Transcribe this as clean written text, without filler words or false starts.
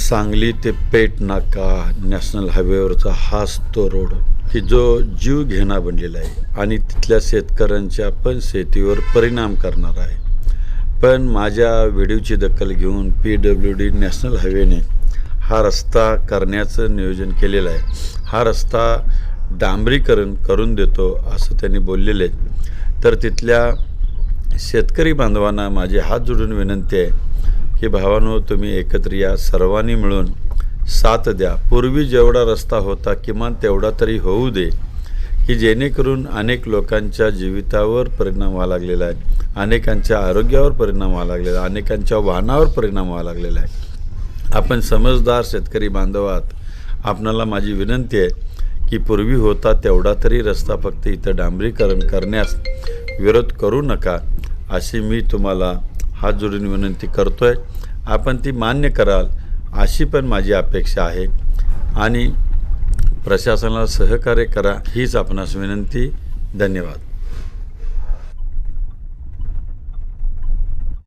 सांगली ते पेठ नाका नॅशनल हायवेवरचा हाच तो रोड की जो जीव घेणा बनलेला आहे आणि तिथल्या शेतकऱ्यांच्या पण शेतीवर परिणाम करणार आहे. पण माझ्या व्हिडिओची दखल घेऊन PWD नॅशनल हायवेने हा रस्ता करण्याचं नियोजन केलेलं आहे. हा रस्ता डांबरीकरण करून देतो असं त्यांनी बोललेले आहे. तर तिथल्या शेतकरी बांधवांना माझे हात जोडून विनंती आहे की भावांनो, तुम्ही एकत्र या, सर्वांनी मिळून साथ द्या. पूर्वी जेवढा रस्ता होता किमान तेवढा तरी होऊ दे की जेणेकरून अनेक लोकांच्या जीवितावर परिणाम व्हावा लागलेला आहे, अनेकांच्या आरोग्यावर परिणाम व्हावा लागलेला आहे, अनेकांच्या वाहनावर परिणाम व्हावा लागलेला आहे. आपण समजदार शेतकरी बांधव आहात. आपणाला माझी विनंती आहे की पूर्वी होता तेवढा तरी रस्ता फक्त इथं डांबरीकरण करण्यास विरोध करू नका अशी मी तुम्हाला हात जोडून विनंती करतोय. आपण ती मान्य कराल अशी पण माझी अपेक्षा आहे आणि प्रशासनाला सहकार्य करा हीच आपणास विनंती. धन्यवाद.